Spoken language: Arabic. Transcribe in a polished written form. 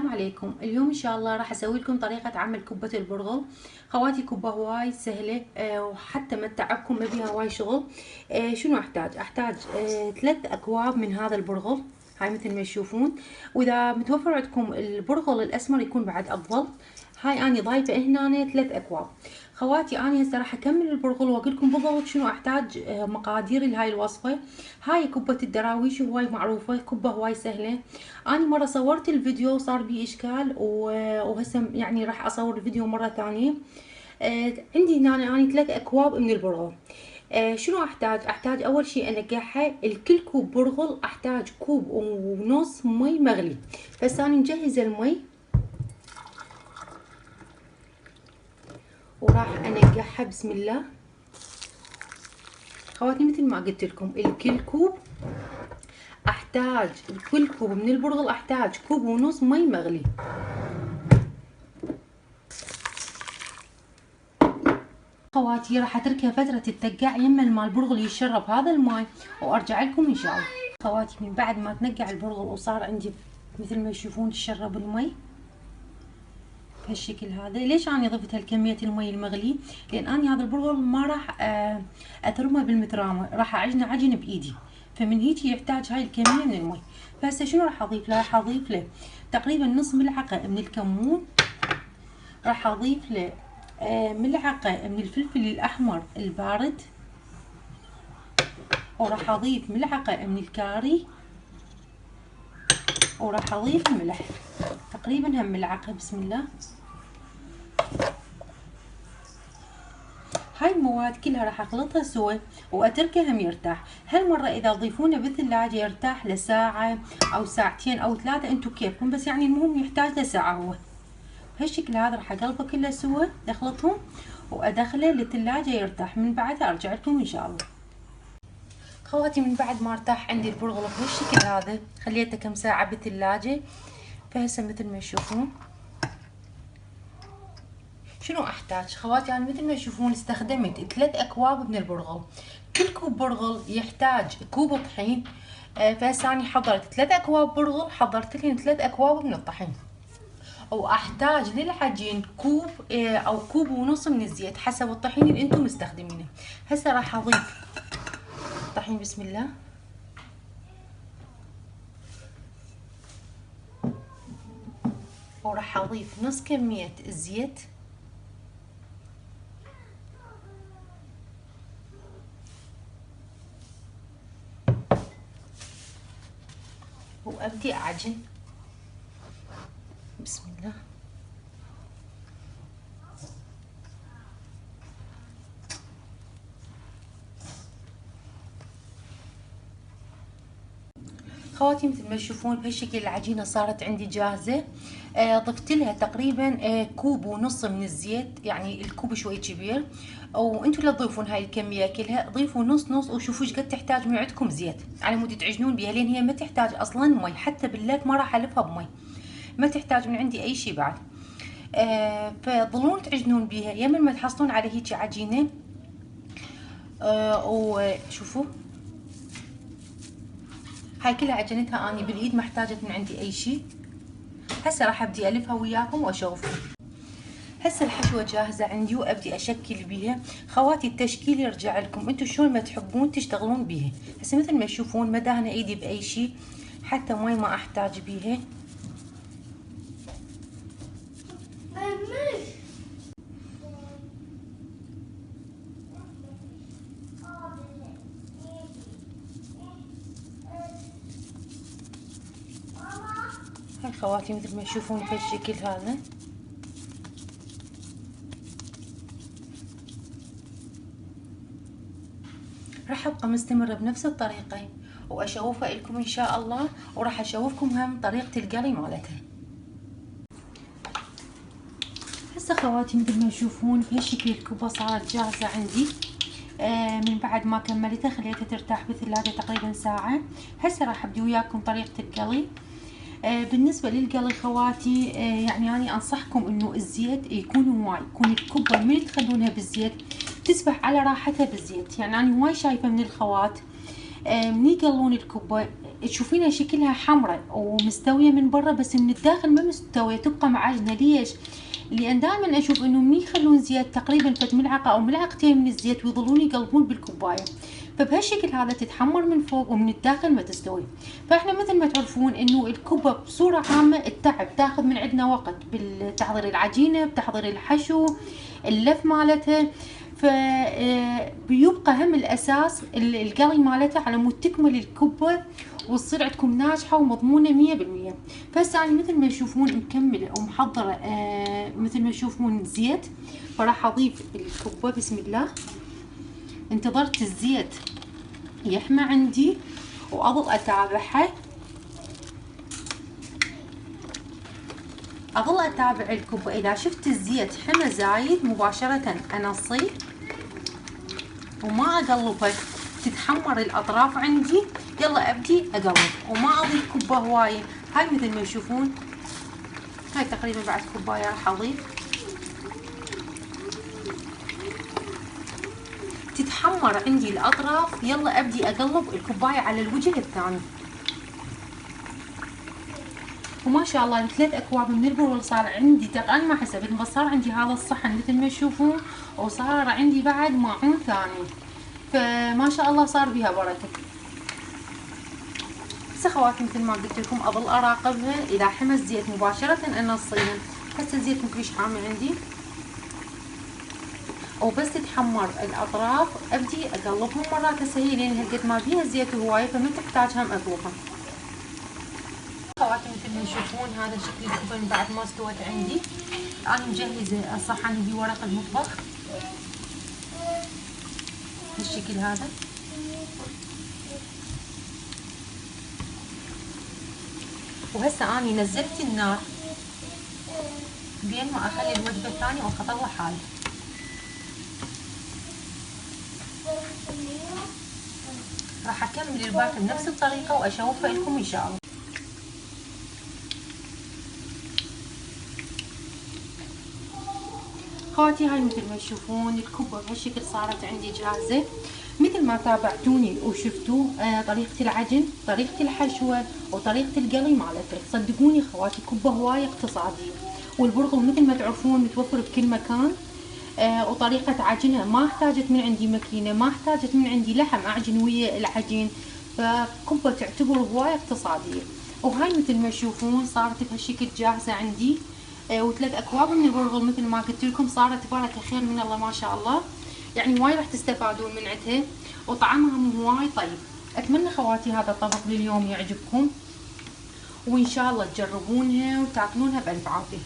السلام عليكم. اليوم ان شاء الله راح اسوي لكم طريقة عمل كبة البرغل. خواتي كبة وايد سهلة وحتى ما تتعبكم، ما بيها وايد شغل. شنو احتاج 3 اكواب من هذا البرغل، هاي مثل ما تشوفون. واذا متوفر عندكم البرغل الاسمر يكون بعد افضل. هاي اني ضايفة هنا 3 اكواب. خواتي اني هسه راح اكمل البرغل واقول لكم بالضبط شنو احتاج مقادير لهاي الوصفة. هاي كبة الدراويش هواي معروفة، كبة هواي سهلة. اني مرة صورت الفيديو صار بي اشكال وهسه يعني راح اصور الفيديو مرة ثانية. عندي هنا اني 3 اكواب من البرغل. شنو احتاج اول شيء انقعها. الكل كوب برغل احتاج كوب ونص مي مغلي. بس اني مجهزة المي وراح انقعها بسم الله. خواتي مثل ما قلت لكم الكل كوب كل كوب من البرغل احتاج كوب ونص مي مغلي. خواتي راح اتركها فترة تتقع يما الماء البرغل يشرب هذا الماء وارجع لكم ان شاء الله. خواتي من بعد ما تنقع البرغل وصار عندي مثل ما تشوفون تشرب المي بهالشكل هذا. ليش اني ضفت هالكمية المي المغلي؟ لان اني هذا البرغل ما راح اثرمه بالمترامة، راح اعجنه عجن بايدي، فمن هيك يحتاج هاي الكمية من المي. فهسه شنو راح اضيف له؟ راح اضيف له تقريبا نص ملعقة من الكمون، راح اضيف له ملعقة من الفلفل الأحمر البارد، وراح أضيف ملعقة من الكاري، وراح أضيف الملح تقريبا هم ملعقة بسم الله. هاي المواد كلها راح أخلطها سوا وأتركها هم يرتاح. هالمرة إذا تضيفونه بالثلاجة يرتاح لساعة أو ساعتين أو 3، انتو كيفكم، بس يعني المهم يحتاج لساعة. هو بهالشكل هذا راح اقلبه كله سوا، اخلطهم وادخله للثلاجة يرتاح. من بعدها ارجع لكم ان شاء الله. خواتي من بعد ما ارتاح عندي البرغل بهالشكل هذا خليته كم ساعة بالثلاجة. فهسه مثل ما تشوفون شنو احتاج. خواتي انا مثل ما تشوفون استخدمت 3 اكواب من البرغل. كل كوب برغل يحتاج كوب طحين. فهسه اني حضرت 3 اكواب برغل، حضرت لهم 3 اكواب من الطحين. واحتاج للعجين كوب او كوب ونص من الزيت حسب الطحين اللي انتم مستخدمينه. هسه راح اضيف طحين بسم الله، وراح اضيف نص كمية الزيت، وابدي اعجن بسم الله. خواتي مثل ما تشوفون بهالشكل العجينة صارت عندي جاهزة. ضفت لها تقريبا كوب ونص من الزيت، يعني الكوب شوي كبير، وانتم لا تضيفون هاي الكمية كلها، ضيفوا نص نص وشوفوا ايش قد تحتاج من عندكم زيت على مود تعجنون بيها، لان هي ما تحتاج اصلا مي، حتى بالليل ما راح الفها بمي، ما تحتاج من عندي اي شي بعد. فظلون تعجنون بيها يا ما تحصلون على هيك عجينة. وشوفوا هاي كلها عجنتها اني بالايد، ما احتاجت من عندي اي شيء. هسه راح ابدي الفها وياكم واشوفكم. هسه الحشوه جاهزه عندي وابدي اشكل بيها. خواتي التشكيل يرجع لكم انتم شلون ما تحبون تشتغلون بيها. هسه مثل ما تشوفون ما دهنه ايدي باي شيء، حتى مي ما احتاج بيها. هاي خواتي مثل ما تشوفون في الشكل هذا. راح ابقى مستمرة بنفس الطريقة واشوفها لكم ان شاء الله، وراح اشوفكم هم طريقة القلي مالتها. هسه خواتي مثل ما تشوفون بهالشكل الكوبة صارت جاهزة عندي. من بعد ما كملتها خليتها ترتاح بالثلاجة تقريبا ساعة. هسه راح ابدي وياكم طريقة القلي. بالنسبة للقلي خواتي يعني أنا أنصحكم إنه الزيت يكون هواي، يكون الكبة من تخلونها بالزيت تسبح على راحتها بالزيت. يعني أنا هواي شايفة من الخوات من يقلون الكبة تشوفينها شكلها حمراء ومستوية من برا، بس من الداخل ما مستوية، تبقى معجنة. ليش؟ لان دائما اشوف انه من يخلون زيت تقريبا فد ملعقة او ملعقتين من الزيت ويظلون يقلبون بالكوباية، فبهالشكل هذا تتحمر من فوق ومن الداخل ما تستوي. فاحنا مثل ما تعرفون انه الكبة بصورة عامة التعب تاخذ من عندنا وقت بالتحضير العجينة، بتحضير الحشو، اللف مالتها، فبيبقى هم الاساس القلي مالتها على مود تكمل الكبة وتصير عندكم ناجحة ومضمونة 100%. فهسه انا مثل ما تشوفون مكملة ومحضرة مثل ما تشوفون زيت، فراح اضيف الكبة. بسم الله. انتظرت الزيت يحمى عندي واظل اتابعها، اظل اتابع الكبة. اذا شفت الزيت حمى زايد مباشرة انصيه وما اقلبها، تتحمر الاطراف عندي، يلا ابدي اقلب وما اضيف كبة هواية. هاي مثل ما تشوفون، هاي تقريبا بعد كوباية راح اضيف. تتحمر عندي الاطراف، يلا ابدي اقلب الكوباية على الوجه الثاني. وما شاء الله 3 اكواب من البرغل صار عندي، انا ما حسبت بس صار عندي هذا الصحن مثل ما تشوفون، وصار عندي بعد ماعون ثاني، فما شاء الله صار بها بركه. بس اخواتي مثل ما قلت لكم اظل اراقبها، اذا حمى الزيت مباشره انصيها. هسه الزيت مكلش حامي عندي، وبس تتحمر الاطراف ابدي اقلبهم مرات. هسه هي لان هالقد ما فيها زيت هوايه فما تحتاج هم اقلبها. اخواتي مثل ما تشوفون هذا شكل الكبن بعد ما استوت عندي. انا مجهزه الصحن بورق المطبخ بالشكل هذا. وهسه اني نزلت النار بين ما اخلي الوجبه الثانيه واطلع حالي. راح اكمل الباقي بنفس الطريقه واشوفها لكم ان شاء الله. اخواتي هاي مثل ما تشوفون الكبة بهالشكل صارت عندي جاهزة. مثل ما تابعتوني وشفتوا طريقة العجن، طريقة الحشوة، وطريقة القلي مالته. صدقوني اخواتي كبة هواية اقتصادية، والبرغل مثل ما تعرفون متوفر بكل مكان. وطريقة عجنها ما احتاجت من عندي ماكينة، ما احتاجت من عندي لحم اعجن ويا العجين، فكبة تعتبر هواية اقتصادية. وهاي مثل ما تشوفون صارت بهالشكل جاهزة عندي. و3 اكواب من البرغل مثل ما قلت لكم صارت بركه خير من الله ما شاء الله، يعني وايد راح تستفادون من عندها وطعمها هواي طيب. اتمنى خواتي هذا الطبق لليوم يعجبكم، وان شاء الله تجربونها وتاكلونها بالف عافيه.